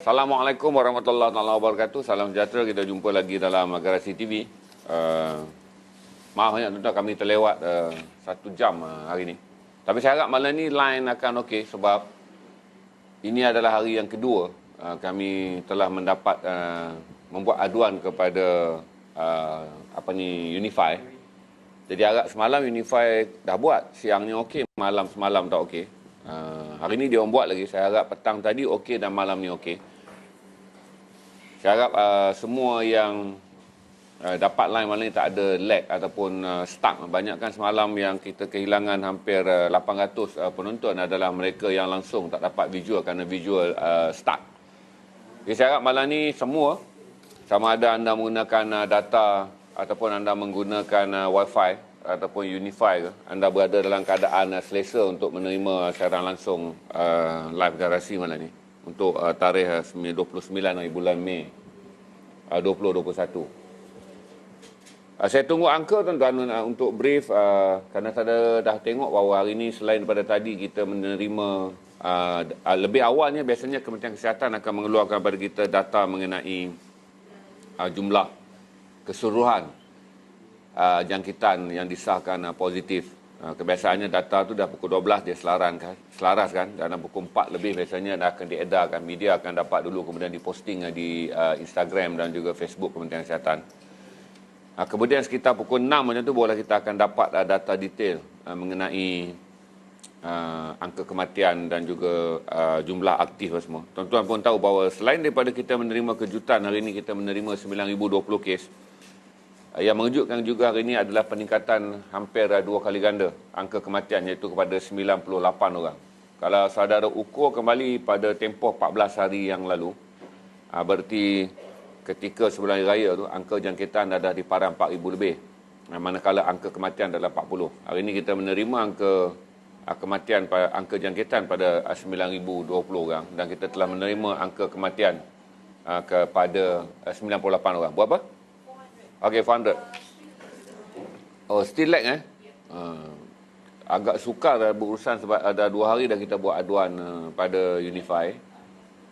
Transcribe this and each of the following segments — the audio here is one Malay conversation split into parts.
Assalamualaikum warahmatullahi wabarakatuh. Salam sejahtera. Kita jumpa lagi dalam Garasi TV. Maaf banyak tuan, kami terlewat 1 jam hari ini. Tapi saya harap malam ni line akan okey sebab ini adalah hari yang kedua kami telah mendapat membuat aduan kepada Unify. Jadi harap semalam Unify dah buat, siangnya okey, malam semalam tak okey. Hari ni dia orang buat lagi. Saya harap petang tadi okey dan malam ni okey. Saya harap semua yang dapat line malam ni tak ada lag ataupun stuck. Banyak kan semalam yang kita kehilangan hampir 800 penonton adalah mereka yang langsung tak dapat visual kerana visual stuck. Jadi saya harap malam ni semua, sama ada anda menggunakan data ataupun anda menggunakan wifi ataupun Unify ke, anda berada dalam keadaan selesa untuk menerima siaran langsung live Garasi malam ni untuk tarikh 29 hari bulan Mei 2021. Saya tunggu angka tuan-tuan untuk brief kerana saya dah tengok bahawa hari ini selain daripada tadi kita menerima lebih awalnya biasanya Kementerian Kesihatan akan mengeluarkan kepada kita data mengenai jumlah keseluruhan jangkitan yang disahkan positif. Kebiasaannya data tu dah pukul 12 dia selaras kan, dan pukul 4 lebih biasanya dah akan diedarkan, media akan dapat dulu kemudian diposting di Instagram dan juga Facebook Kementerian Kesihatan. Kemudian sekitar pukul 6 macam tu barulah kita akan dapat data detail mengenai angka kematian dan juga jumlah aktif semua. Tuan-tuan pun tahu bahawa selain daripada kita menerima kejutan, hari ini kita menerima 9,020 kes. Yang mengejutkan juga hari ini adalah peningkatan hampir 2 kali ganda angka kematian, iaitu kepada 98 orang. Kalau saudara ukur kembali pada tempoh 14 hari yang lalu, berarti ketika sebelum hari raya tu angka jangkitan ada di paras 4,000 lebih, manakala angka kematian adalah 40. Hari ini kita menerima angka jangkitan pada 9,020 orang dan kita telah menerima angka kematian kepada 98 orang. Berapa? Okey, 400. Oh, still lag agak sukar berurusan sebab ada 2 hari dah kita buat aduan pada Unify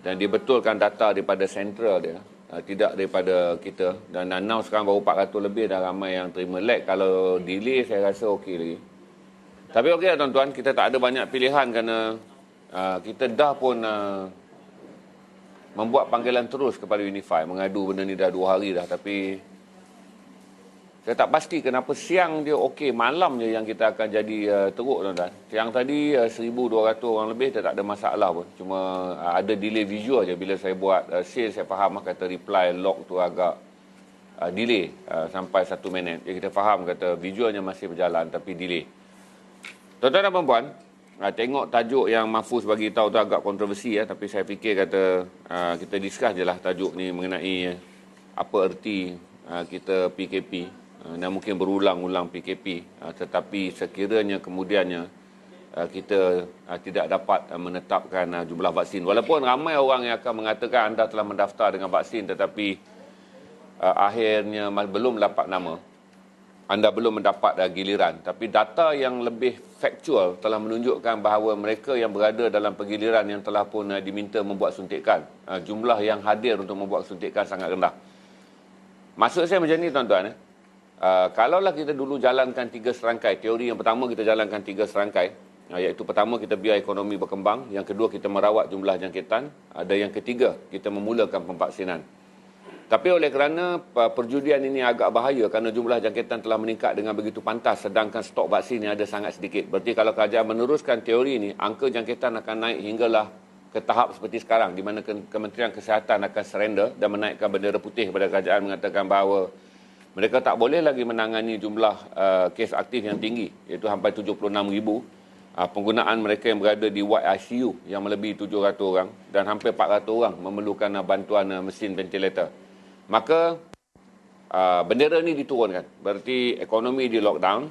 dan dia betulkan data daripada sentral dia, tidak daripada kita, dan now sekarang baru 400 lebih, dah ramai yang terima lag. Kalau delay saya rasa okey lagi. Tapi okey tuan-tuan, kita tak ada banyak pilihan kerana kita dah pun membuat panggilan terus kepada Unify, mengadu benda ni dah 2 hari dah, tapi saya tak pasti kenapa siang dia okey, malam je yang kita akan jadi teruk tuan-tuan. Siang tadi 1,200 orang lebih, tak ada masalah pun. Cuma ada delay visual je bila saya buat sale. Saya faham kata reply log tu agak delay sampai 1 minit. Jadi kita faham kata visualnya masih berjalan tapi delay. Tuan-tuan dan puan-puan, tengok tajuk yang Mahfuz bagi tahu tu agak kontroversi tapi saya fikir kata kita discuss je lah tajuk ni mengenai apa erti kita PKP. Dan mungkin berulang-ulang PKP, tetapi sekiranya kemudiannya kita tidak dapat menetapkan jumlah vaksin, walaupun ramai orang yang akan mengatakan anda telah mendaftar dengan vaksin tetapi akhirnya belum dapat nama, anda belum mendapat giliran. Tapi data yang lebih faktual telah menunjukkan bahawa mereka yang berada dalam penggiliran yang telah pun diminta membuat suntikan, jumlah yang hadir untuk membuat suntikan sangat rendah. Maksud saya macam ni tuan-tuan, kalaulah kita dulu jalankan 3 serangkai, teori yang pertama kita jalankan 3 serangkai, iaitu pertama kita biar ekonomi berkembang, yang kedua kita merawat jumlah jangkitan, ada yang ketiga kita memulakan pemvaksinan. Tapi oleh kerana perjudian ini agak bahaya kerana jumlah jangkitan telah meningkat dengan begitu pantas sedangkan stok vaksin yang ada sangat sedikit. Berarti kalau kerajaan meneruskan teori ini, angka jangkitan akan naik hinggalah ke tahap seperti sekarang di mana Kementerian Kesihatan akan surrender dan menaikkan bendera putih kepada kerajaan mengatakan bahawa mereka tak boleh lagi menangani jumlah kes aktif yang tinggi, iaitu sampai 76,000. Penggunaan mereka yang berada di ward ICU yang melebihi 700 orang dan hampir 400 orang memerlukan bantuan mesin ventilator. Maka bendera ni diturunkan. Berarti ekonomi di lockdown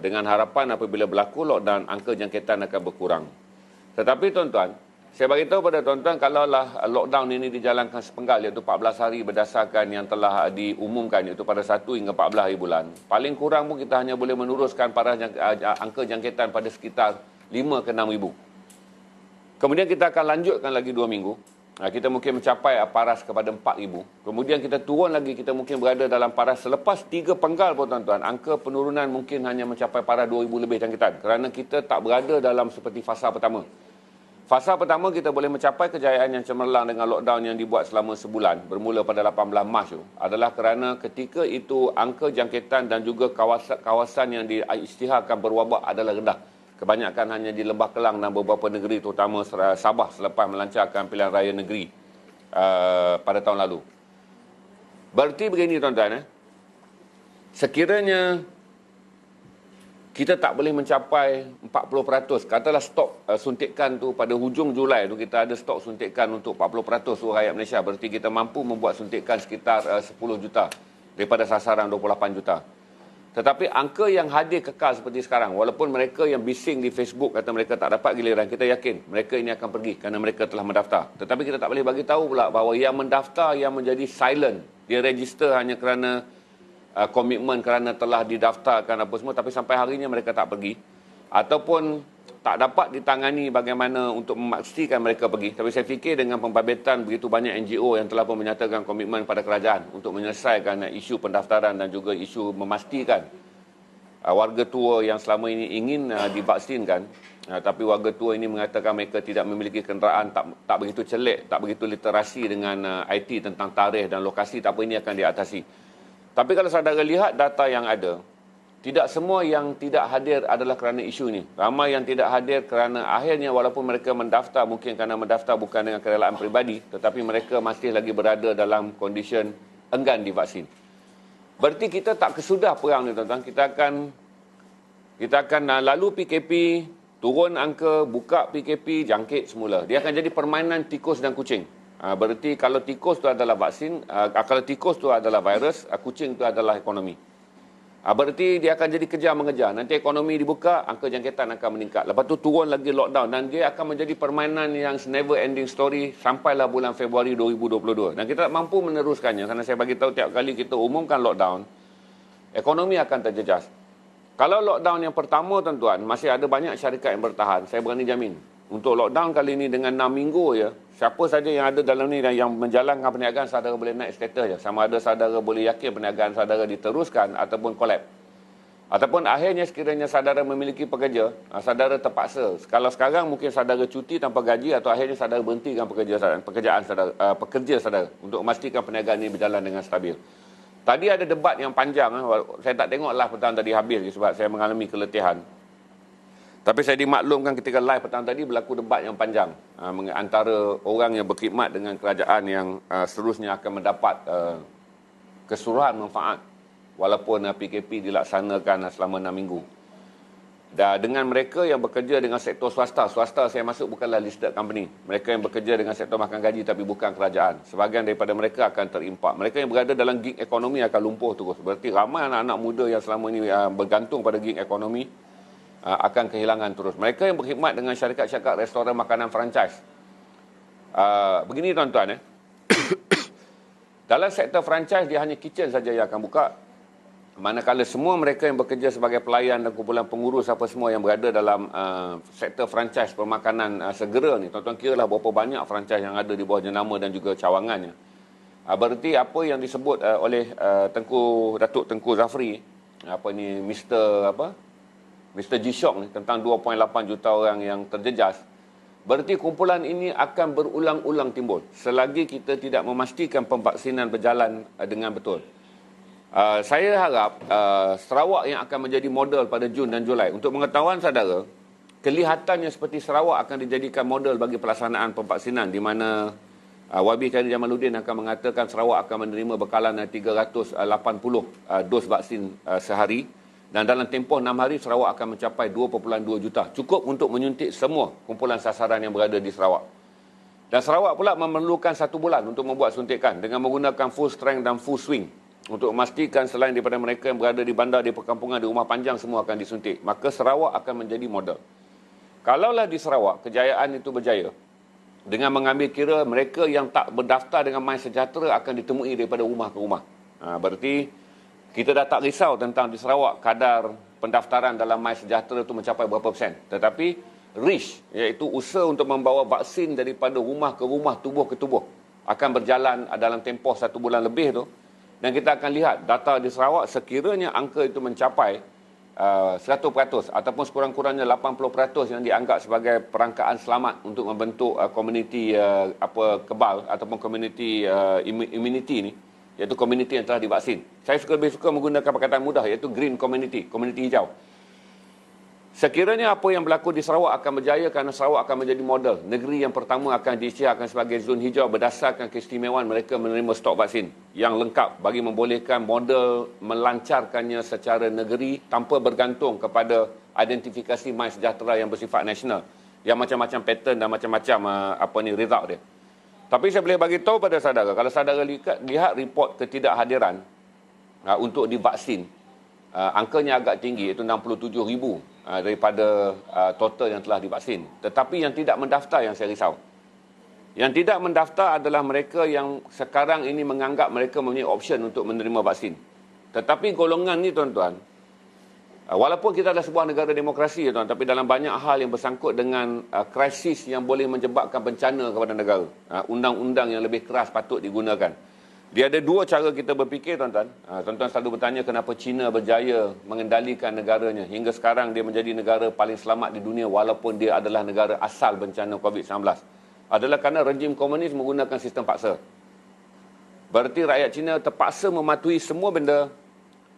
dengan harapan apabila berlaku lockdown, angka jangkitan akan berkurang. Tetapi tuan-tuan, saya beritahu pada tuan-tuan, kalaulah lockdown ini dijalankan sepenggal, iaitu 14 hari berdasarkan yang telah diumumkan, iaitu pada 1 hingga 14 hari bulan, paling kurang pun kita hanya boleh meneruskan angka jangkitan pada sekitar 5 ke 6 ribu. Kemudian kita akan lanjutkan lagi 2 minggu. kita mungkin mencapai paras kepada 4,000. Kemudian kita turun lagi, kita mungkin berada dalam paras selepas 3 penggal pun tuan-tuan. Angka penurunan mungkin hanya mencapai paras 2,000 lebih jangkitan. Kerana kita tak berada dalam seperti fasa pertama. Fasa pertama kita boleh mencapai kejayaan yang cemerlang dengan lockdown yang dibuat selama sebulan. Bermula pada 18 Mac itu. Adalah kerana ketika itu angka jangkitan dan juga kawasan yang diisytiharkan berwabak adalah rendah. Kebanyakan hanya di Lembah Kelang dan beberapa negeri terutama Sabah selepas melancarkan pilihan raya negeri pada tahun lalu. Berarti begini tuan-tuan, sekiranya kita tak boleh mencapai 40%, katalah stok suntikan tu pada hujung Julai tu kita ada stok suntikan untuk 40% seluruh rakyat Malaysia, berarti kita mampu membuat suntikan sekitar 10 juta daripada sasaran 28 juta. Tetapi angka yang hadir kekal seperti sekarang, walaupun mereka yang bising di Facebook kata mereka tak dapat giliran, kita yakin mereka ini akan pergi kerana mereka telah mendaftar. Tetapi kita tak boleh bagi tahu pula bahawa yang mendaftar yang menjadi silent, dia register hanya kerana komitmen kerana telah didaftarkan apa semua, tapi sampai harinya mereka tak pergi. Ataupun tak dapat ditangani bagaimana untuk memastikan mereka pergi. Tapi saya fikir dengan pembabitkan begitu banyak NGO yang telah pun menyatakan komitmen pada kerajaan untuk menyelesaikan isu pendaftaran dan juga isu memastikan warga tua yang selama ini ingin divaksinkan, tapi warga tua ini mengatakan mereka tidak memiliki kenderaan, tak begitu celik, tak begitu literasi dengan IT tentang tarikh dan lokasi, tak apa, ini akan diatasi. Tapi kalau saudara lihat data yang ada, tidak semua yang tidak hadir adalah kerana isu ini. Ramai yang tidak hadir kerana akhirnya walaupun mereka mendaftar, mungkin kerana mendaftar bukan dengan kerelaan peribadi, tetapi mereka masih lagi berada dalam kondisi enggan divaksin. Berarti kita tak kesudah perang ni tuan-tuan. Kita akan lalu PKP, turun angka, buka PKP, jangkit semula. Dia akan jadi permainan tikus dan kucing. Berarti kalau tikus tu adalah vaksin, kalau tikus tu adalah virus, kucing tu adalah ekonomi. Berarti dia akan jadi kejar mengejar. Nanti ekonomi dibuka, angka jangkitan akan meningkat. Lepas tu turun lagi lockdown. Dan dia akan menjadi permainan yang never ending story sampailah bulan Februari 2022. Dan kita tak mampu meneruskannya. Kerana saya bagi tahu tiap kali kita umumkan lockdown, ekonomi akan terjejas. Kalau lockdown yang pertama tuan-tuan, masih ada banyak syarikat yang bertahan. Saya berani jamin. Untuk lockdown kali ini dengan 6 minggu je, siapa saja yang ada dalam ni dan yang menjalankan perniagaan, saudara boleh naik status je. Sama ada saudara boleh yakin perniagaan saudara diteruskan ataupun collapse. Ataupun akhirnya sekiranya saudara memiliki pekerja, saudara terpaksa. Kalau sekarang mungkin saudara cuti tanpa gaji atau akhirnya saudara berhentikan pekerja saudara untuk memastikan perniagaan ini berjalan dengan stabil. Tadi ada debat yang panjang. Saya tak tengok live petang tadi habis sebab saya mengalami keletihan. Tapi saya dimaklumkan ketika live petang tadi berlaku debat yang panjang antara orang yang berkhidmat dengan kerajaan yang seterusnya akan mendapat keseluruhan manfaat walaupun PKP dilaksanakan selama 6 minggu. Dan dengan mereka yang bekerja dengan sektor swasta saya masuk bukanlah listed company. Mereka yang bekerja dengan sektor makan gaji tapi bukan kerajaan. Sebahagian daripada mereka akan terimpak. Mereka yang berada dalam gig ekonomi akan lumpuh terus. Berarti ramai anak-anak muda yang selama ini bergantung pada gig ekonomi akan kehilangan terus. Mereka yang berkhidmat dengan syarikat-syarikat restoran makanan franchise. Begini tuan-tuan, dalam sektor franchise dia hanya kitchen saja yang akan buka. Manakala semua mereka yang bekerja sebagai pelayan dan kumpulan pengurus apa semua yang berada dalam sektor franchise permakanan segera ni, tuan-tuan kiralah berapa banyak franchise yang ada di bawah jenama dan juga cawangannya. Berarti apa yang disebut oleh Datuk Tengku Zafri, Mr. G-Shock ni, tentang 2.8 juta orang yang terjejas. Berarti kumpulan ini akan berulang-ulang timbul selagi kita tidak memastikan pemvaksinan berjalan dengan betul. Saya harap Sarawak yang akan menjadi model pada Jun dan Julai. Untuk pengetahuan saudara, kelihatannya seperti Sarawak akan dijadikan model bagi pelaksanaan pemvaksinan, di mana YB Khairy Jamaluddin akan mengatakan Sarawak akan menerima bekalan 380 dos vaksin sehari. Dan dalam tempoh 6 hari, Sarawak akan mencapai 2.2 juta. Cukup untuk menyuntik semua kumpulan sasaran yang berada di Sarawak. Dan Sarawak pula memerlukan 1 bulan untuk membuat suntikan dengan menggunakan full strength dan full swing. Untuk memastikan selain daripada mereka yang berada di bandar, di perkampungan, di rumah panjang, semua akan disuntik. Maka Sarawak akan menjadi model. Kalaulah di Sarawak, kejayaan itu berjaya, dengan mengambil kira mereka yang tak berdaftar dengan MySejahtera akan ditemui daripada rumah ke rumah. Berarti kita dah tak risau tentang di Sarawak kadar pendaftaran dalam MySejahtera itu mencapai berapa persen. Tetapi REACH, iaitu usaha untuk membawa vaksin daripada rumah ke rumah, tubuh ke tubuh, akan berjalan dalam tempoh 1 bulan lebih tu. Dan kita akan lihat data di Sarawak, sekiranya angka itu mencapai 100% ataupun sekurang-kurangnya 80% yang dianggap sebagai perangkaan selamat untuk membentuk komuniti kebal ataupun komuniti immunity ni, iaitu komuniti yang telah divaksin. Saya lebih suka menggunakan perkataan mudah, iaitu green community, komuniti hijau. Sekiranya apa yang berlaku di Sarawak akan berjaya, kerana Sarawak akan menjadi model negeri yang pertama akan diisytiharkan sebagai zon hijau berdasarkan keistimewaan mereka menerima stok vaksin yang lengkap bagi membolehkan model melancarkannya secara negeri tanpa bergantung kepada identifikasi MySejahtera yang bersifat nasional, yang macam-macam pattern dan macam-macam result dia. Tapi saya boleh bagi tahu pada saudara, kalau saudara lihat report ketidakhadiran untuk divaksin, angkanya agak tinggi, iaitu 67,000 daripada total yang telah divaksin. Tetapi yang tidak mendaftar yang saya risau. Yang tidak mendaftar adalah mereka yang sekarang ini menganggap mereka mempunyai option untuk menerima vaksin. Tetapi golongan ni tuan-tuan, walaupun kita adalah sebuah negara demokrasi, tuan, tapi dalam banyak hal yang bersangkut dengan krisis yang boleh menyebabkan bencana kepada negara, undang-undang yang lebih keras patut digunakan. Dia ada dua cara kita berfikir, tuan-tuan. Tuan-tuan selalu bertanya kenapa China berjaya mengendalikan negaranya. Hingga sekarang dia menjadi negara paling selamat di dunia walaupun dia adalah negara asal bencana COVID-19. Adalah kerana rejim komunis menggunakan sistem paksa. Berarti rakyat China terpaksa mematuhi semua benda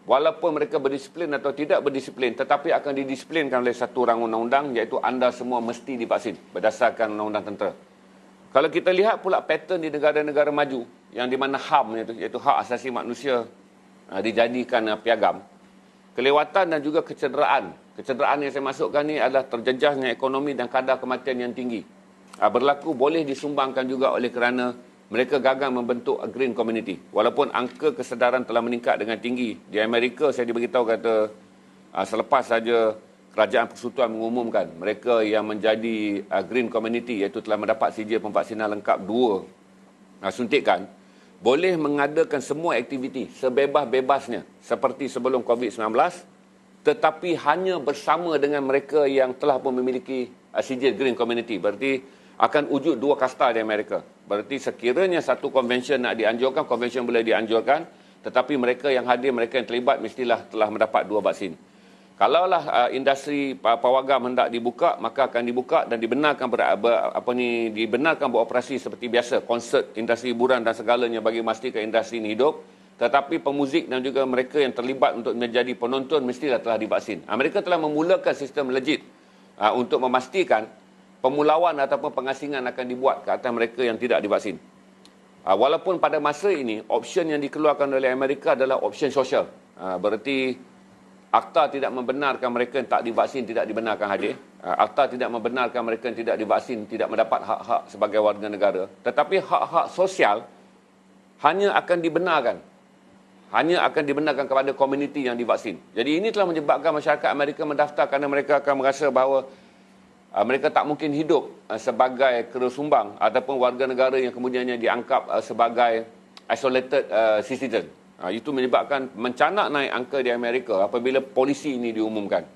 walaupun mereka berdisiplin atau tidak berdisiplin, tetapi akan didisiplinkan oleh satu rang undang-undang, iaitu anda semua mesti divaksin berdasarkan undang-undang tentera. Kalau kita lihat pula pattern di negara-negara maju yang di mana HAM iaitu hak asasi manusia dijadikan piagam, kelewatan dan juga kecederaan yang saya masukkan ni adalah terjejasnya ekonomi dan kadar kematian yang tinggi berlaku boleh disumbangkan juga oleh kerana mereka gagal membentuk green community. Walaupun angka kesedaran telah meningkat dengan tinggi. Di Amerika saya diberitahu kata selepas saja Kerajaan Persekutuan mengumumkan mereka yang menjadi green community, iaitu telah mendapat sijil pemvaksinan lengkap 2 suntikan, boleh mengadakan semua aktiviti sebebas-bebasnya seperti sebelum COVID-19, tetapi hanya bersama dengan mereka yang telah pun memiliki sijil green community. Berarti akan wujud 2 kasta di Amerika. Berarti sekiranya satu convention nak dianjurkan, convention boleh dianjurkan, tetapi mereka yang hadir, mereka yang terlibat mestilah telah mendapat 2 vaksin. Kalaulah industri pawagam hendak dibuka, maka akan dibuka dan dibenarkan dibenarkan beroperasi seperti biasa, konsert, industri hiburan dan segalanya bagi memastikan industri ini hidup. Tetapi pemuzik dan juga mereka yang terlibat untuk menjadi penonton mestilah telah divaksin. Mereka telah memulakan sistem legit untuk memastikan pemulauan ataupun pengasingan akan dibuat ke atas mereka yang tidak divaksin. Walaupun pada masa ini, option yang dikeluarkan oleh Amerika adalah option sosial. Berarti Akta tidak membenarkan mereka yang tak divaksin tidak dibenarkan hadir. Akta tidak membenarkan mereka yang tidak divaksin tidak mendapat hak-hak sebagai warga negara. Tetapi hak-hak sosial hanya akan dibenarkan. Hanya akan dibenarkan kepada komuniti yang divaksin. Jadi ini telah menyebabkan masyarakat Amerika mendaftar kerana mereka akan merasa bahawa mereka tak mungkin hidup sebagai kera sumbang ataupun warga negara yang kemudiannya dianggap sebagai isolated citizen. Itu menyebabkan mencanak naik angka di Amerika apabila polisi ini diumumkan.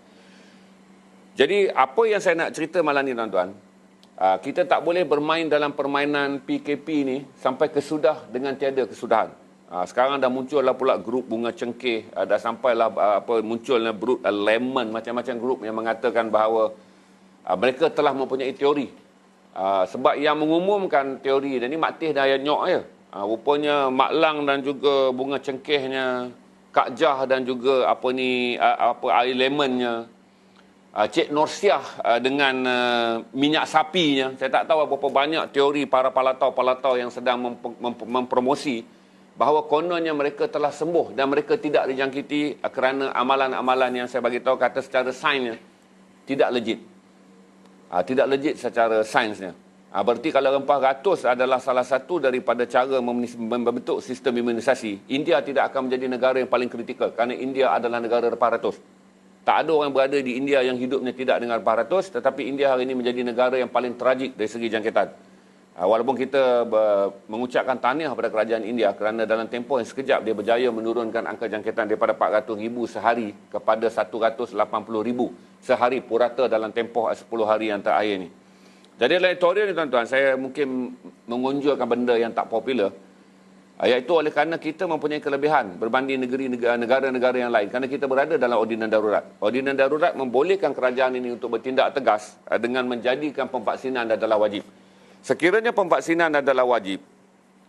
Jadi apa yang saya nak cerita malam ni, tuan-tuan, kita tak boleh bermain dalam permainan PKP ni sampai kesudah dengan tiada kesudahan. Sekarang dah muncullah pula grup bunga cengkeh, dah sampailah munculnya grup lemon, macam-macam grup yang mengatakan bahawa mereka telah mempunyai teori. Sebab yang mengumumkan teori dan ni Mak Teh dah nyok je. Rupanya Mak Lang dan juga bunga cengkehnya, Kak Jah dan juga air lemonnya, Cik Norsiah dengan minyak sapinya. Saya tak tahu berapa banyak teori para palatau-palatau yang sedang mempromosi bahawa kononnya mereka telah sembuh dan mereka tidak dijangkiti kerana amalan-amalan yang saya bagi tahu kata secara sainsnya tidak legit. Tidak legit secara sainsnya. Berarti kalau rempah ratus adalah salah satu daripada cara membentuk sistem imunisasi, India tidak akan menjadi negara yang paling kritikal kerana India adalah negara rempah ratus. Tak ada orang berada di India yang hidupnya tidak dengan rempah ratus, tetapi India hari ini menjadi negara yang paling tragik dari segi jangkitan. Walaupun kita mengucapkan tahniah kepada kerajaan India kerana dalam tempoh yang sekejap dia berjaya menurunkan angka jangkitan daripada 400,000 sehari kepada 180,000 sehari purata dalam tempoh 10 hari yang terakhir ni. Jadi dalam editorial ni tuan-tuan, saya mungkin mengunjurkan benda yang tak popular, iaitu oleh kerana kita mempunyai kelebihan berbanding negara-negara yang lain, kerana kita berada dalam ordinan darurat. Ordinan darurat membolehkan kerajaan ini untuk bertindak tegas dengan menjadikan pemvaksinan adalah wajib. Sekiranya pemvaksinan adalah wajib,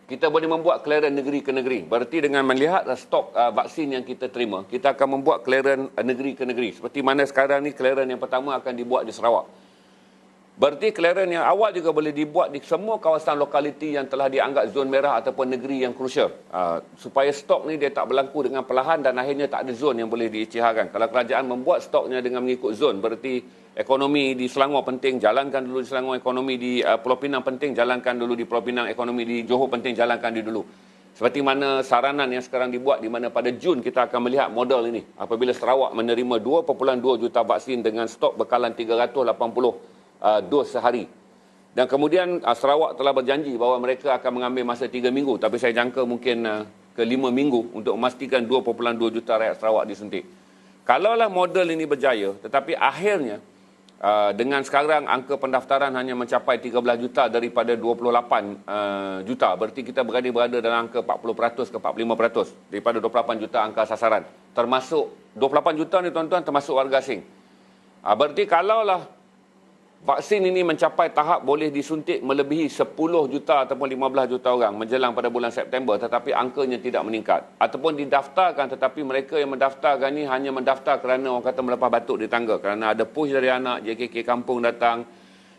kita boleh membuat clearance negeri ke negeri. Berarti dengan melihat stok vaksin yang kita terima, kita akan membuat clearance negeri ke negeri. Seperti mana sekarang ni clearance yang pertama akan dibuat di Sarawak. Berarti clearance yang awal juga boleh dibuat di semua kawasan lokaliti yang telah dianggap zon merah ataupun negeri yang krusial. Supaya stok ni dia tak berlaku dengan perlahan dan akhirnya tak ada zon yang boleh diisytiharkan. Kalau kerajaan membuat stoknya dengan mengikut zon, berarti ekonomi di Selangor penting, jalankan dulu di Selangor. Ekonomi di Pulau Pinang penting, jalankan dulu di Pulau Pinang. Ekonomi di Johor penting, jalankan di dulu. Seperti mana saranan yang sekarang dibuat, di mana pada Jun kita akan melihat model ini. Apabila Sarawak menerima 2.2 juta vaksin dengan stok bekalan 380 dos sehari. Dan kemudian Sarawak telah berjanji bahawa mereka akan mengambil masa 3 minggu. Tapi saya jangka mungkin ke 5 minggu untuk memastikan 2.2 juta rakyat Sarawak disuntik. Kalaulah model ini berjaya, tetapi akhirnya dengan sekarang angka pendaftaran hanya mencapai 13 juta daripada 28 juta. Berarti kita berada dalam angka 40% ke 45% daripada 28 juta angka sasaran. Termasuk 28 juta ni tuan-tuan termasuk warga asing. Berarti kalaulah vaksin ini mencapai tahap boleh disuntik melebihi 10 juta ataupun 15 juta orang menjelang pada bulan September, tetapi angkanya tidak meningkat. Ataupun didaftarkan tetapi mereka yang mendaftarkan ini hanya mendaftar kerana orang kata melepas batuk di tangga. Kerana ada push dari anak, JKK kampung datang,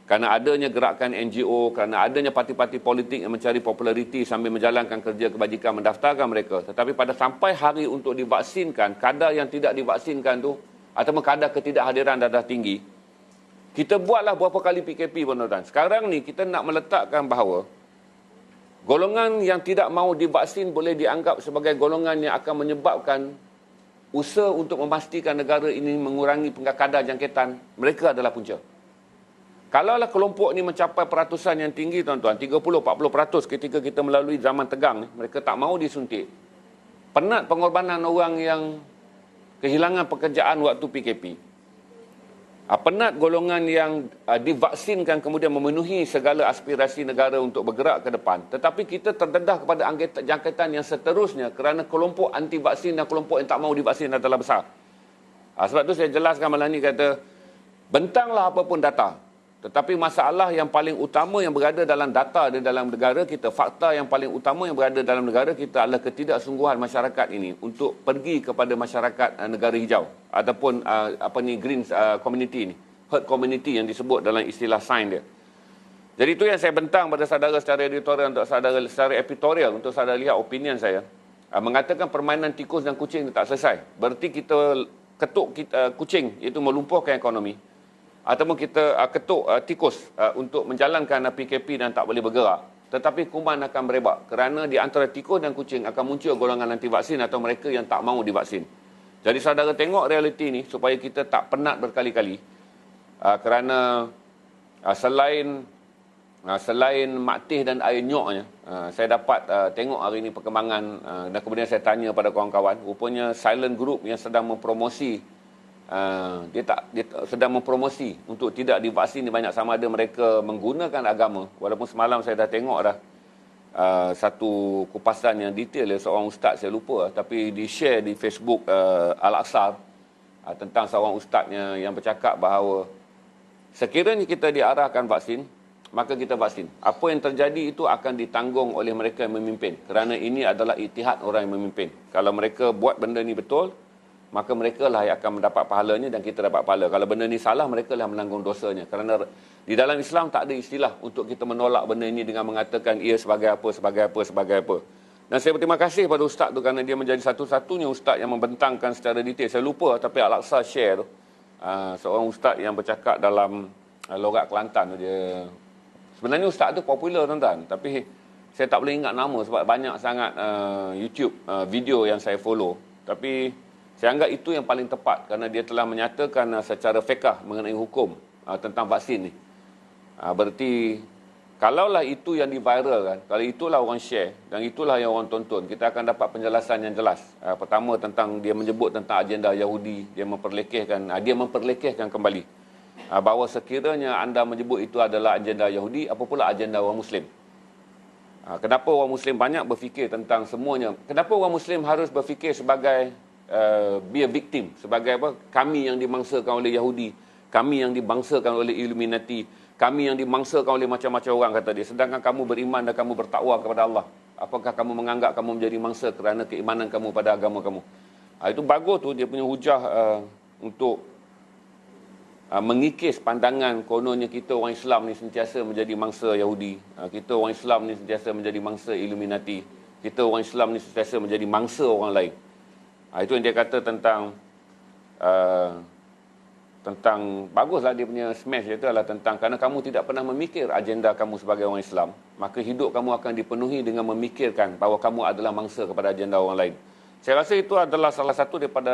kerana adanya gerakan NGO, kerana adanya parti-parti politik yang mencari populariti sambil menjalankan kerja kebajikan mendaftarkan mereka. Tetapi pada sampai hari untuk divaksinkan, kadar yang tidak divaksinkan tu ataupun kadar ketidakhadiran dah tinggi. Kita buatlah berapa kali PKP tuan-tuan. Sekarang ni kita nak meletakkan bahawa golongan yang tidak mahu divaksin boleh dianggap sebagai golongan yang akan menyebabkan usaha untuk memastikan negara ini mengurangi kadar jangkitan. Mereka adalah punca. Kalaulah kelompok ni mencapai peratusan yang tinggi tuan-tuan, 30-40% ketika kita melalui zaman tegang ni, mereka tak mahu disuntik. Penat pengorbanan orang yang kehilangan pekerjaan waktu PKP. Penat golongan yang divaksinkan kemudian memenuhi segala aspirasi negara untuk bergerak ke depan. Tetapi kita terdedah kepada jangkitan yang seterusnya kerana kelompok anti vaksin dan kelompok yang tak mahu divaksin adalah besar. Sebab tu saya jelaskan malam ni kata, bentanglah apapun data. Tetapi masalah yang paling utama yang berada dalam data di dalam negara kita, fakta yang paling utama yang berada dalam negara kita adalah ketidaksungguhan masyarakat ini untuk pergi kepada masyarakat negara hijau ataupun green community ni, herd community yang disebut dalam istilah sains dia. Jadi itu yang saya bentang pada saudara secara editorial, untuk saudara secara editorial untuk saudara lihat opinion saya. Mengatakan permainan tikus dan kucing tak selesai. Berarti kita ketuk kucing, iaitu melumpuhkan ekonomi, ataupun kita ketuk tikus untuk menjalankan PKP dan tak boleh bergerak. Tetapi kuman akan berebak kerana di antara tikus dan kucing akan muncul golongan anti vaksin atau mereka yang tak mahu divaksin. Jadi saudara tengok realiti ni supaya kita tak penat berkali-kali kerana selain Maktih dan air nyoknya, saya dapat tengok hari ini perkembangan dan kemudian saya tanya pada kawan-kawan, rupanya silent group yang sedang mempromosi dia sedang mempromosi untuk tidak divaksin ni banyak, sama ada mereka menggunakan agama. Walaupun semalam saya dah tengok dah satu kupasan yang detail seorang ustaz, saya lupa, tapi di-share di Facebook Al-Aqsa tentang seorang ustaznya yang bercakap bahawa sekiranya kita diarahkan vaksin, maka kita vaksin. Apa yang terjadi itu akan ditanggung oleh mereka yang memimpin, kerana ini adalah itihad orang yang memimpin. Kalau mereka buat benda ni betul, maka mereka lah yang akan mendapat pahalanya dan kita dapat pahala. Kalau benda ni salah, mereka lah menanggung dosanya. Kerana di dalam Islam tak ada istilah untuk kita menolak benda ini dengan mengatakan ia sebagai apa, sebagai apa, sebagai apa. Dan saya berterima kasih pada ustaz tu kerana dia menjadi satu-satunya ustaz yang membentangkan secara detail. Saya lupa, tapi Al-Aqsa share tu. Seorang ustaz yang bercakap dalam logat Kelantan tu. Dia sebenarnya ustaz tu popular tuan-tuan, tapi saya tak boleh ingat nama sebab banyak sangat YouTube video yang saya follow. Tapi saya anggap itu yang paling tepat kerana dia telah menyatakan secara fiqh mengenai hukum tentang vaksin ni. Berarti Kalaulah itu yang di-viralkan, kalau itulah orang share dan itulah yang orang tonton, kita akan dapat penjelasan yang jelas. Pertama tentang dia menyebut tentang agenda Yahudi, dia memperlekehkan kembali bahawa sekiranya anda menyebut itu adalah agenda Yahudi, apa pula agenda orang Muslim. Kenapa orang Muslim banyak berfikir tentang semuanya? Kenapa orang Muslim harus berfikir sebagai be a victim, sebagai apa? Kami yang dimangsakan oleh Yahudi, kami yang dibangsakan oleh Illuminati, kami yang dimangsakan oleh macam-macam orang, kata dia. Sedangkan kamu beriman dan kamu bertakwa kepada Allah. Apakah kamu menganggap kamu menjadi mangsa kerana keimanan kamu pada agama kamu? Itu bagus tu dia punya hujah untuk mengikis pandangan kononnya kita orang Islam ni sentiasa menjadi mangsa Yahudi. Kita orang Islam ni sentiasa menjadi mangsa Illuminati. Kita orang Islam ni sentiasa menjadi mangsa orang lain. Itu yang dia kata tentang baguslah dia punya smash dia tu adalah tentang kerana kamu tidak pernah memikir agenda kamu sebagai orang Islam, maka hidup kamu akan dipenuhi dengan memikirkan bahawa kamu adalah mangsa kepada agenda orang lain. Saya rasa itu adalah salah satu daripada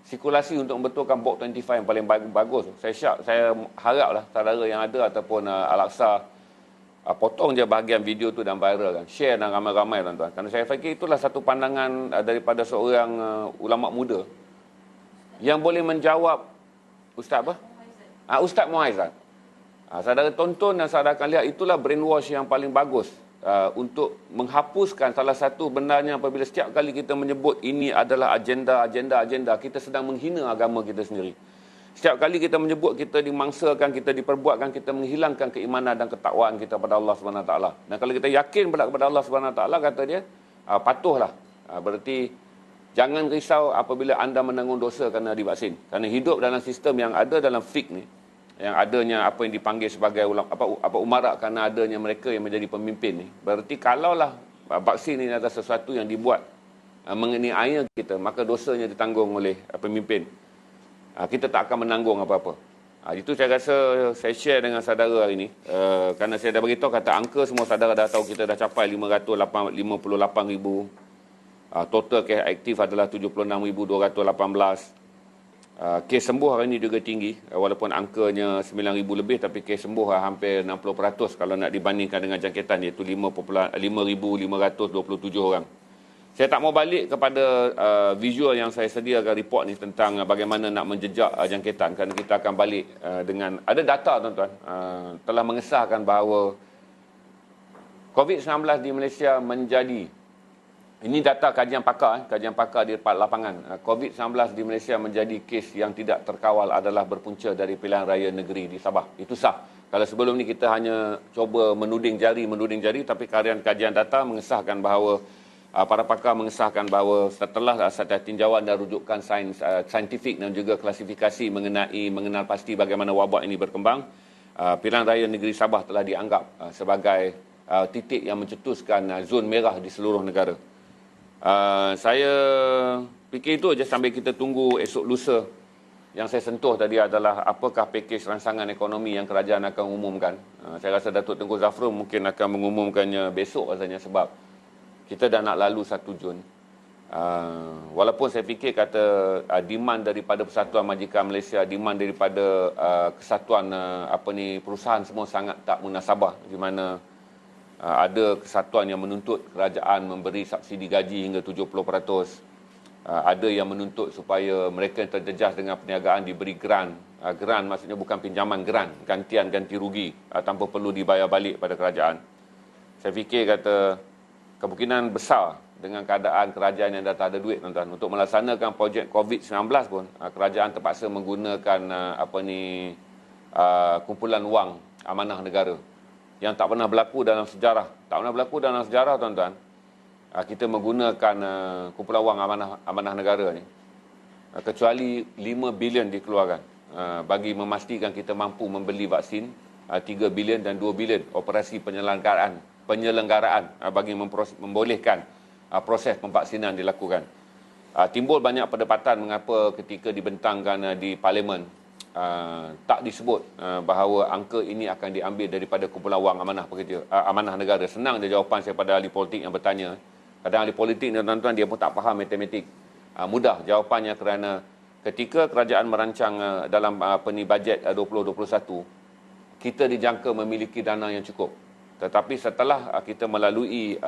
sirkulasi untuk membetulkan Bok 25 yang paling bagus. Saya haraplah saudara yang ada ataupun Al-Aqsa potong je bahagian video tu dan viral kan. Share dan ramai-ramai tuan-tuan. Kerana saya fikir itulah satu pandangan daripada seorang ulama muda yang boleh menjawab Ustaz apa? Ustaz Muaizat. Saudara tonton dan saudara akan lihat itulah brainwash yang paling bagus untuk menghapuskan salah satu bendanya apabila setiap kali kita menyebut ini adalah agenda, kita sedang menghina agama kita sendiri. Setiap kali kita menyebut kita dimangsakan, kita diperbuatkan, kita menghilangkan keimanan dan ketakwaan kita pada Allah SWT. Dan kalau kita yakin kepada Allah SWT, kata dia, patuhlah. Berarti jangan risau apabila anda menanggung dosa kerana divaksin. Kerana hidup dalam sistem yang ada dalam fik ni, yang adanya apa yang dipanggil sebagai umarak kerana adanya mereka yang menjadi pemimpin ni. Berarti kalaulah vaksin ini adalah sesuatu yang dibuat menganiaya kita, maka dosanya ditanggung oleh pemimpin. Kita tak akan menanggung apa-apa. Itu saya rasa saya share dengan saudara hari ini. Kerana saya dah beritahu, kata angka semua saudara dah tahu kita dah capai 558,000. Total kes aktif adalah 76,218. Kes sembuh hari ini juga tinggi. Walaupun angkanya 9,000 lebih, tapi kes sembuh hampir 60% kalau nak dibandingkan dengan jangkitan, iaitu 5,527 orang. Saya tak mau balik kepada visual yang saya sediakan report ni tentang bagaimana nak menjejak jangkitan, kerana kita akan balik dengan ada data tuan-tuan telah mengesahkan bahawa COVID-19 di Malaysia menjadi, ini data kajian pakar di lapangan, COVID-19 di Malaysia menjadi kes yang tidak terkawal adalah berpunca dari pilihan raya negeri di Sabah. Itu sah. Kalau sebelum ni kita hanya cuba menuding jari, tapi kajian data mengesahkan bahawa para pakar mengesahkan bahawa setelah tinjauan dan rujukan saintifik dan juga klasifikasi mengenal pasti bagaimana wabak ini berkembang, pilihan raya negeri Sabah telah dianggap sebagai titik yang mencetuskan zon merah di seluruh negara. Saya fikir itu saja sambil kita tunggu esok lusa. Yang saya sentuh tadi adalah apakah pakej ransangan ekonomi yang kerajaan akan umumkan. Saya rasa Datuk Tengku Zafrul mungkin akan mengumumkannya besok rasanya, sebab kita dah nak lalu 1 Jun. Walaupun saya fikir kata demand daripada Persatuan Majikan Malaysia, demand daripada kesatuan perusahaan semua sangat tak munasabah, di mana ada kesatuan yang menuntut kerajaan memberi subsidi gaji hingga 70%. Ada yang menuntut supaya mereka yang terjejas dengan perniagaan diberi grant. Grant maksudnya bukan pinjaman, grant, gantian ganti rugi tanpa perlu dibayar balik pada kerajaan. Saya fikir kata kemungkinan besar dengan keadaan kerajaan yang dah tak ada duit tuan-tuan, untuk melaksanakan projek COVID-19 pun kerajaan terpaksa menggunakan kumpulan wang amanah negara yang tak pernah berlaku dalam sejarah. Tak pernah berlaku dalam sejarah tuan-tuan. Kita menggunakan kumpulan wang amanah negara ni, kecuali 5 bilion dikeluarkan bagi memastikan kita mampu membeli vaksin, 3 bilion dan 2 bilion operasi penyelenggaraan bagi membolehkan proses pemvaksinan dilakukan. Timbul banyak perdebatan mengapa ketika dibentangkan di Parlimen tak disebut bahawa angka ini akan diambil daripada kumpulan wang amanah negara. Senang je jawapan saya pada ahli politik yang bertanya. Kadang ahli politik ni tuan-tuan dia pun tak faham matematik. Mudah jawapannya kerana ketika kerajaan merancang dalam bajet 2021, kita dijangka memiliki dana yang cukup. Tetapi setelah kita melalui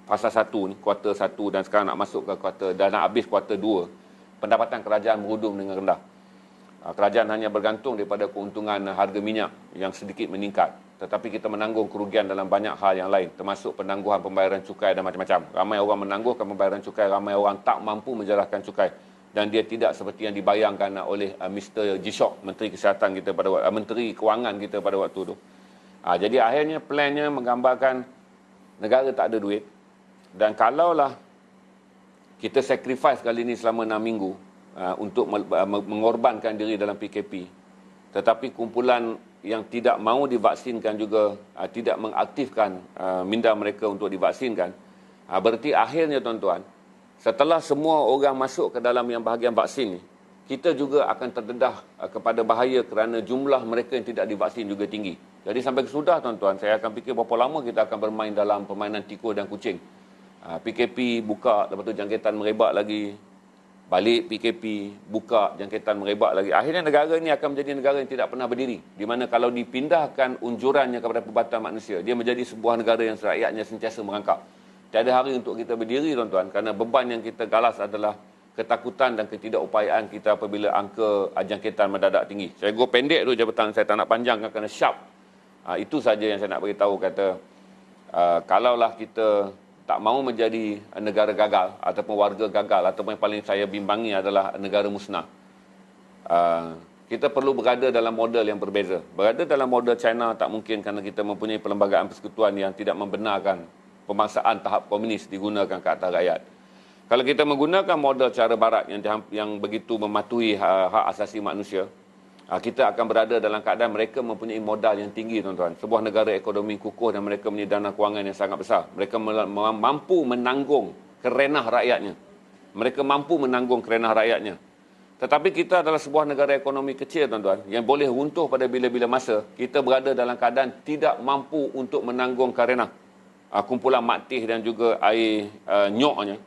fasa 1 ni, kuarter 1 dan sekarang nak masuk ke kuarter, dah nak habis kuarter 2, pendapatan kerajaan berhudung dengan rendah. Kerajaan hanya bergantung daripada keuntungan harga minyak yang sedikit meningkat. Tetapi kita menanggung kerugian dalam banyak hal yang lain, termasuk penangguhan pembayaran cukai dan macam-macam. Ramai orang menangguhkan pembayaran cukai, ramai orang tak mampu menjerahkan cukai. Dan dia tidak seperti yang dibayangkan oleh Mr. G-Shock, Menteri Kesihatan kita pada waktu, Menteri Kewangan kita pada waktu tu. Jadi akhirnya plannya menggambarkan negara tak ada duit. Dan kalaulah kita sacrifice kali ini selama 6 minggu untuk mengorbankan diri dalam PKP, tetapi kumpulan yang tidak mahu divaksinkan juga tidak mengaktifkan minda mereka untuk divaksinkan, berarti akhirnya tuan-tuan, setelah semua orang masuk ke dalam yang bahagian vaksin ni, kita juga akan terdedah kepada bahaya kerana jumlah mereka yang tidak divaksin juga tinggi. Jadi sampai kesudah tuan-tuan, saya akan fikir berapa lama kita akan bermain dalam permainan tikus dan kucing. PKP buka, lepas tu jangkitan merebak lagi, balik PKP, buka, jangkitan merebak lagi. Akhirnya negara ini akan menjadi negara yang tidak pernah berdiri. Di mana kalau dipindahkan unjurannya kepada perubatan manusia, dia menjadi sebuah negara yang rakyatnya sentiasa merangkak. Tiada hari untuk kita berdiri tuan-tuan, kerana beban yang kita galas adalah ketakutan dan ketidakupayaan kita apabila angka jangkitan mendadak tinggi. Saya go pendek tu jabatan, saya tak nak panjangkan kerana sharp. Itu saja yang saya nak beritahu, kata kalaulah kita tak mahu menjadi negara gagal ataupun warga gagal, ataupun yang paling saya bimbangi adalah negara musnah, kita perlu berada dalam model yang berbeza. Berada dalam model China tak mungkin kerana kita mempunyai perlembagaan persekutuan yang tidak membenarkan pembangsaan tahap komunis digunakan ke atas rakyat. Kalau kita menggunakan model cara barat yang begitu mematuhi hak asasi manusia, kita akan berada dalam keadaan mereka mempunyai modal yang tinggi tuan-tuan. Sebuah negara ekonomi kukuh dan mereka mempunyai dana kewangan yang sangat besar. Mereka mampu menanggung kerenah rakyatnya. Mereka mampu menanggung kerenah rakyatnya. Tetapi kita adalah sebuah negara ekonomi kecil tuan-tuan, yang boleh runtuh pada bila-bila masa. Kita berada dalam keadaan tidak mampu untuk menanggung kerenah. Kumpulan maktih dan juga air nyoknya.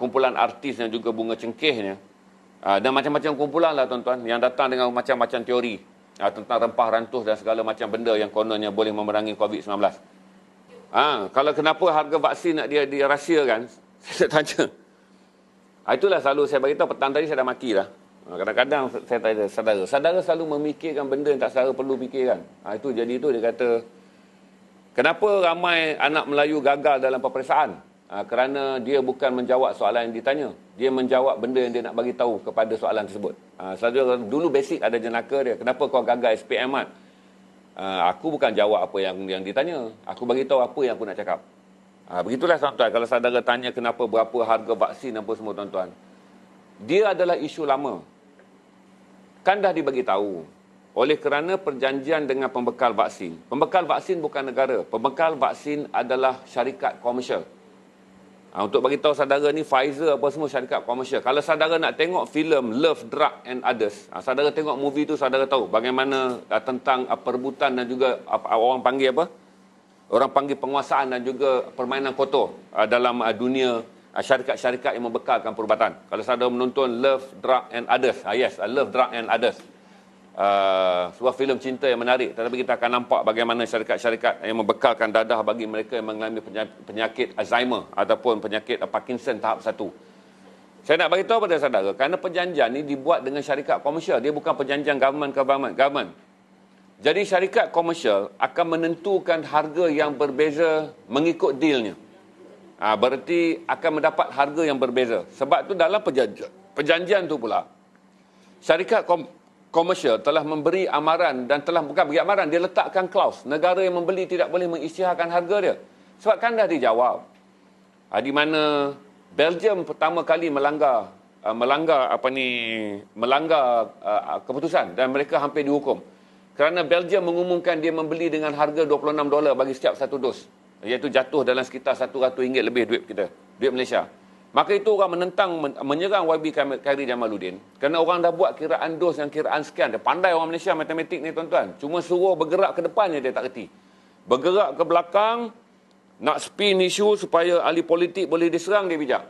Kumpulan artis dan juga bunga cengkehnya. Dan macam-macam kumpulan lah tuan-tuan, yang datang dengan macam-macam teori tentang rempah rantuh dan segala macam benda yang kononnya boleh memerangi COVID-19. Kalau kenapa harga vaksin nak dia dirahsiakan, saya tanya. Itulah selalu saya beritahu, petang tadi saya dah maki lah. Kadang-kadang saya tanya saudara selalu memikirkan benda yang tak saudara perlu fikirkan. Itu jadi itu dia kata, kenapa ramai anak Melayu gagal dalam peperiksaan? Kerana dia bukan menjawab soalan yang ditanya, dia menjawab benda yang dia nak bagi tahu kepada soalan tersebut. Dulu basic ada jenaka dia, kenapa kau gagal SPM Mat? Aku bukan jawab apa yang ditanya, aku bagi tahu apa yang aku nak cakap. Begitulah tuan-tuan, kalau saudara tanya kenapa berapa harga vaksin apa semua tuan-tuan, dia adalah isu lama, kan dah dibagi tahu. Oleh kerana perjanjian dengan pembekal vaksin bukan negara, pembekal vaksin adalah syarikat komersial. Untuk bagi tahu saudara ni, Pfizer apa semua syarikat komersial. Kalau saudara nak tengok filem Love, Drug and Others, saudara tengok movie tu, saudara tahu bagaimana tentang perebutan dan juga orang panggil apa? Orang panggil penguasaan dan juga permainan kotor dalam dunia syarikat-syarikat yang membekalkan perubatan. Kalau saudara menonton Love, Drug and Others, Love, Drug and Others, sebuah filem cinta yang menarik, tetapi kita akan nampak bagaimana syarikat-syarikat yang membekalkan dadah bagi mereka yang mengalami penyakit Alzheimer ataupun penyakit Parkinson tahap 1. Saya nak bagi tahu pada saudara, kerana perjanjian ini dibuat dengan syarikat komersial, dia bukan perjanjian government. Jadi syarikat komersial akan menentukan harga yang berbeza mengikut dealnya. Berarti akan mendapat harga yang berbeza. Sebab tu dalam perjanjian tu pula, syarikat komersial telah memberi amaran dan bukan beri amaran, dia letakkan klaus negara yang membeli tidak boleh mengisytiharkan harga dia. Sebab kan dah dijawab. Di mana Belgium pertama kali melanggar keputusan dan mereka hampir dihukum. Kerana Belgium mengumumkan dia membeli dengan harga $26 bagi setiap satu dos. Iaitu jatuh dalam sekitar RM100 lebih duit kita, duit Malaysia. Maka itu orang menyerang YB Khairi Jamaluddin. Kerana orang dah buat kiraan dos yang kiraan sekian. Dia pandai orang Malaysia matematik ni tuan-tuan. Cuma suruh bergerak ke depannya dia tak reti. Bergerak ke belakang, nak spin isu supaya ahli politik boleh diserang, dia bijak.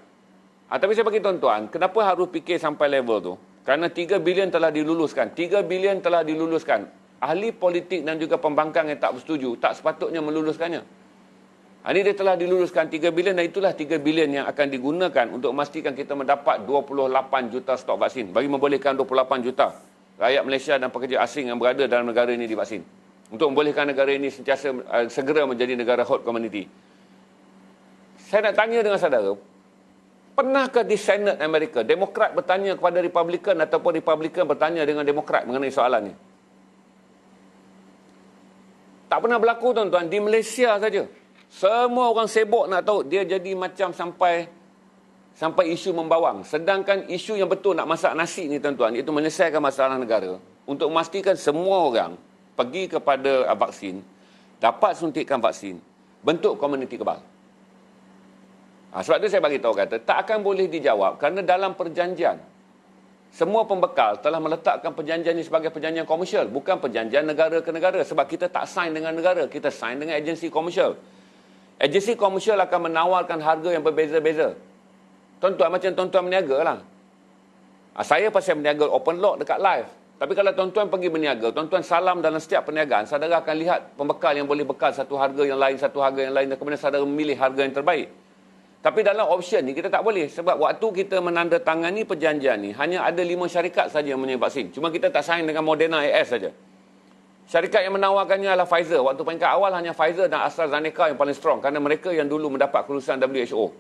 Tapi saya bagi tuan-tuan, kenapa harus fikir sampai level tu? Kerana 3 bilion telah diluluskan. 3 bilion telah diluluskan. ahli politik dan juga pembangkang yang tak bersetuju tak sepatutnya meluluskannya. Ini dia telah diluluskan 3 bilion dan itulah 3 bilion yang akan digunakan untuk memastikan kita mendapat 28 juta stok vaksin bagi membolehkan 28 juta rakyat Malaysia dan pekerja asing yang berada dalam negara ini divaksin. Untuk membolehkan negara ini sentiasa segera menjadi negara herd community. Saya nak tanya dengan saudara, pernahkah di Senate Amerika, Demokrat bertanya kepada Republikan ataupun Republikan bertanya dengan Demokrat mengenai soalan ini? Tak pernah berlaku, tuan-tuan. Di Malaysia saja. Semua orang sibuk nak tahu. Dia jadi macam sampai isu membawang. Sedangkan isu yang betul nak masak nasi ni, tuan-tuan, iaitu menyelesaikan masalah negara. Untuk memastikan semua orang pergi kepada vaksin, dapat suntikan vaksin, bentuk komuniti kebal. Sebab tu saya bagi tahu kata, tak akan boleh dijawab kerana dalam perjanjian, semua pembekal telah meletakkan perjanjian ini sebagai perjanjian komersial, bukan perjanjian negara ke negara. Sebab kita tak sign dengan negara, kita sign dengan agensi komersial. Agensi komersial akan menawarkan harga yang berbeza-beza. Tuan-tuan macam tuan-tuan berniaga lah. Saya pasal berniaga open lot dekat live. Tapi kalau tuan-tuan pergi berniaga, tuan-tuan salam dalam setiap perniagaan, saudara akan lihat pembekal yang boleh bekal satu harga yang lain, satu harga yang lain, dan kemudian saudara memilih harga yang terbaik. Tapi dalam option ni kita tak boleh. Sebab waktu kita menandatangani perjanjian ni, hanya ada 5 syarikat saja yang mempunyai vaksin. Cuma kita tak sign dengan Moderna AS saja. Syarikat yang menawarkannya adalah Pfizer. Waktu peringkat awal hanya Pfizer dan AstraZeneca yang paling strong. Kerana mereka yang dulu mendapat kelulusan WHO.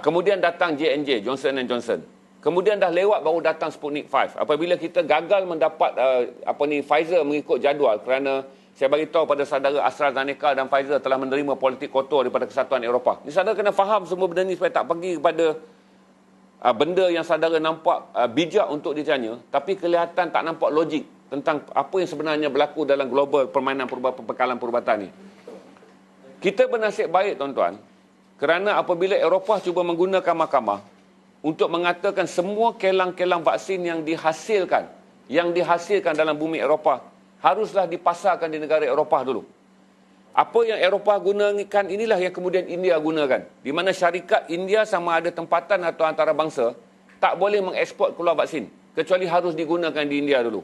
Kemudian datang J&J, Johnson & Johnson. Kemudian dah lewat baru datang Sputnik 5. Apabila kita gagal mendapat Pfizer mengikut jadual kerana saya bagi tahu pada saudara AstraZeneca dan Pfizer telah menerima politik kotor daripada Kesatuan Eropah. Ni saudara kena faham semua benda ni supaya tak pergi kepada benda yang saudara nampak bijak untuk ditanya tapi kelihatan tak nampak logik tentang apa yang sebenarnya berlaku dalam global permainan pembekalan perubatan ni. Kita bernasib baik, tuan-tuan, kerana apabila Eropah cuba menggunakan mahkamah untuk mengatakan semua kelang-kelang vaksin yang dihasilkan dalam bumi Eropah haruslah dipasarkan di negara Eropah dulu. Apa yang Eropah gunakan inilah yang kemudian India gunakan. Di mana syarikat India sama ada tempatan atau antarabangsa tak boleh mengeksport keluar vaksin. Kecuali harus digunakan di India dulu.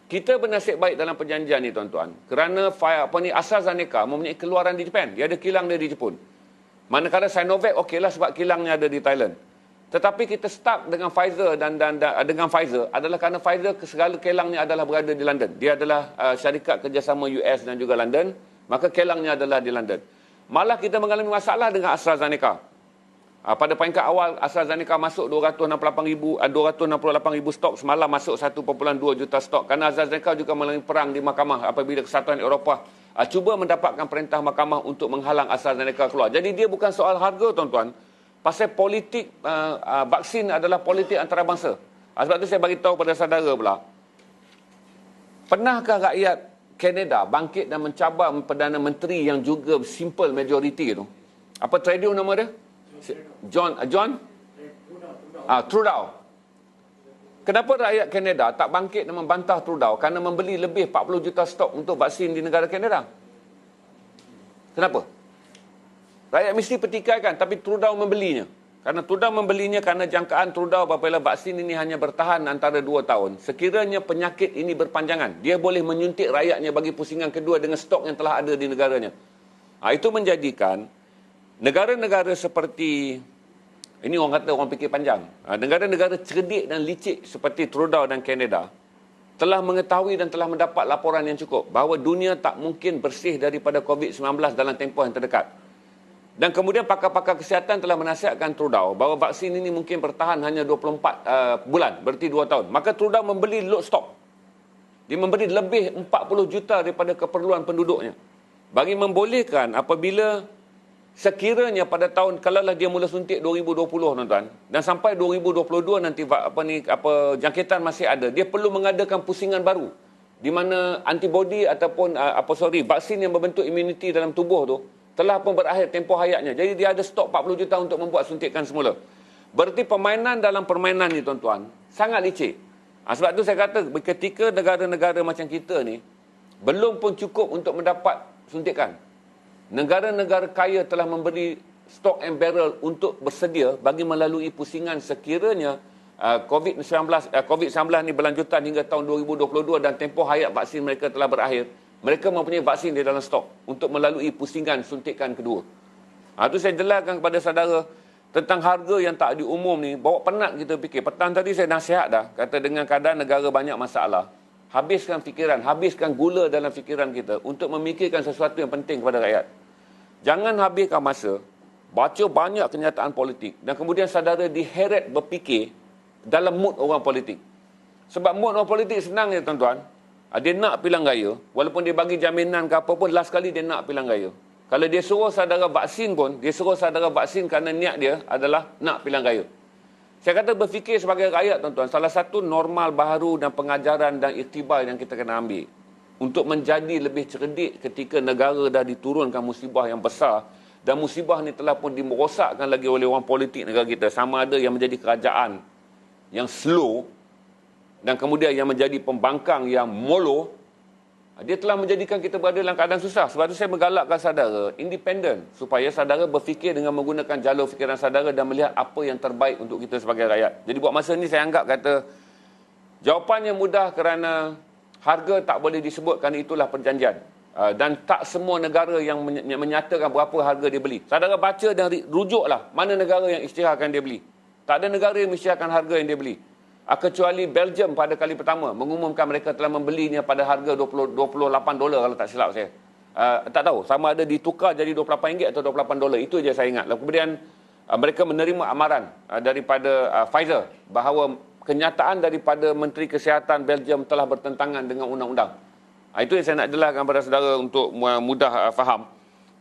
Kita bernasib baik dalam perjanjian ni, tuan-tuan. Kerana AstraZeneca mempunyai keluaran di Jepun. Dia ada kilang dia di Jepun. Manakala Sinovac okeylah sebab kilangnya ada di Thailand. Tetapi kita stuck dengan Pfizer dan dengan Pfizer adalah kerana Pfizer segala kilangnya adalah berada di London. Dia adalah syarikat kerjasama US dan juga London, maka kilangnya adalah di London. Malah kita mengalami masalah dengan AstraZeneca. Pada peringkat awal AstraZeneca masuk 268,000 stok, semalam masuk 1.2 juta stok. Kerana AstraZeneca juga melalui perang di mahkamah apabila Kesatuan Eropah cuba mendapatkan perintah mahkamah untuk menghalang AstraZeneca keluar. Jadi dia bukan soal harga, tuan-tuan. Pasal politik vaksin adalah politik antarabangsa. Sebab tu saya bagi tahu pada saudara pula. Pernahkah rakyat Kanada bangkit dan mencabar Perdana Menteri yang juga simple majority tu? Apa Trudeau nama dia? John Trudeau. Kenapa rakyat Kanada tak bangkit dan membantah Trudeau kerana membeli lebih 40 juta stok untuk vaksin di negara Kanada? Kenapa? Rakyat mesti petikaikan, tapi Trudeau membelinya. Kerana Trudeau membelinya kerana jangkaan Trudeau apabila vaksin ini hanya bertahan antara 2 tahun. Sekiranya penyakit ini berpanjangan, dia boleh menyuntik rakyatnya bagi pusingan kedua dengan stok yang telah ada di negaranya. Itu menjadikan negara-negara seperti, ini orang kata orang fikir panjang, negara-negara cerdik dan licik seperti Trudeau dan Kanada telah mengetahui dan telah mendapat laporan yang cukup bahawa dunia tak mungkin bersih daripada COVID-19 dalam tempoh yang terdekat. Dan kemudian pakar-pakar kesihatan telah menasihatkan Trudeau bahawa vaksin ini mungkin bertahan hanya 24 bulan, berarti 2 tahun. Maka Trudeau membeli load stock. Dia memberi lebih 40 juta daripada keperluan penduduknya. Bagi membolehkan apabila sekiranya pada tahun, kalaulah dia mula suntik 2020, tuan-tuan, dan sampai 2022 nanti jangkitan masih ada, dia perlu mengadakan pusingan baru. Di mana antibody ataupun vaksin yang membentuk imuniti dalam tubuh tu telah pun berakhir tempoh hayatnya. Jadi dia ada stok 40 juta untuk membuat suntikan semula. Berarti permainan dalam permainan ni, tuan-tuan, sangat licik. Sebab tu saya kata ketika negara-negara macam kita ni belum pun cukup untuk mendapat suntikan, negara-negara kaya telah memberi stok and barrel untuk bersedia bagi melalui pusingan sekiranya COVID-19 ni berlanjutan hingga tahun 2022 dan tempoh hayat vaksin mereka telah berakhir, mereka mempunyai vaksin di dalam stok untuk melalui pusingan suntikan kedua. Itu saya jelaskan kepada saudara tentang harga yang tak diumum ni. Bawa penat kita fikir. Petang tadi saya nasihat dah, kata dengan keadaan negara banyak masalah, habiskan fikiran, habiskan gula dalam fikiran kita untuk memikirkan sesuatu yang penting kepada rakyat. Jangan habiskan masa baca banyak kenyataan politik dan kemudian saudara diheret berfikir dalam mood orang politik. Sebab mood orang politik senang je tuan-tuan. Dia nak pilihan raya, walaupun dia bagi jaminan ke apa pun, last kali dia nak pilihan raya. Kalau dia suruh saudara vaksin pun, dia suruh saudara vaksin kerana niat dia adalah nak pilihan raya. Saya kata berfikir sebagai rakyat tuan-tuan, salah satu normal baharu dan pengajaran dan iktibar yang kita kena ambil untuk menjadi lebih cerdik ketika negara dah diturunkan musibah yang besar, dan musibah ni telah pun dirosakkan lagi oleh orang politik negara kita, sama ada yang menjadi kerajaan yang slow dan kemudian yang menjadi pembangkang yang molo. Dia telah menjadikan kita berada dalam keadaan susah. Sebab itu saya menggalakkan saudara independen supaya saudara berfikir dengan menggunakan jalur fikiran saudara dan melihat apa yang terbaik untuk kita sebagai rakyat. Jadi buat masa ni saya anggap kata jawapannya mudah kerana harga tak boleh disebutkan, itulah perjanjian. Dan tak semua negara yang menyatakan berapa harga dia beli. Saudara baca dan rujuklah mana negara yang isytiharkan dia beli. Tak ada negara yang mengisytiharkan harga yang dia beli. Kecuali Belgium pada kali pertama mengumumkan mereka telah membelinya pada harga $28 kalau tak silap saya. Tak tahu sama ada ditukar jadi RM28 atau $28. Itu je saya ingat. Lalu kemudian mereka menerima amaran daripada Pfizer bahawa kenyataan daripada Menteri Kesihatan Belgium telah bertentangan dengan undang-undang. Itu yang saya nak jelaskan kepada saudara untuk mudah faham.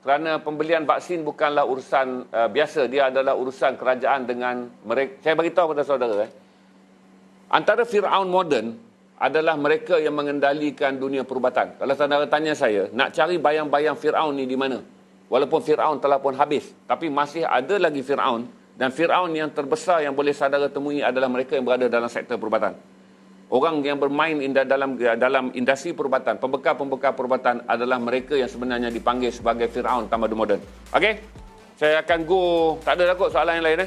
Kerana pembelian vaksin bukanlah urusan biasa, dia adalah urusan kerajaan dengan mereka. Saya beritahu kepada saudara, antara Firaun moden adalah mereka yang mengendalikan dunia perubatan. Kalau saudara tanya saya, nak cari bayang-bayang Firaun ni di mana? Walaupun Firaun telah pun habis, tapi masih ada lagi Firaun, dan Firaun yang terbesar yang boleh saudara temui adalah mereka yang berada dalam sektor perubatan. Orang yang bermain dalam industri perubatan, pembekal-pembekal perubatan adalah mereka yang sebenarnya dipanggil sebagai Firaun tamadun moden. Okey? Saya akan go, tak ada takut soalan yang lain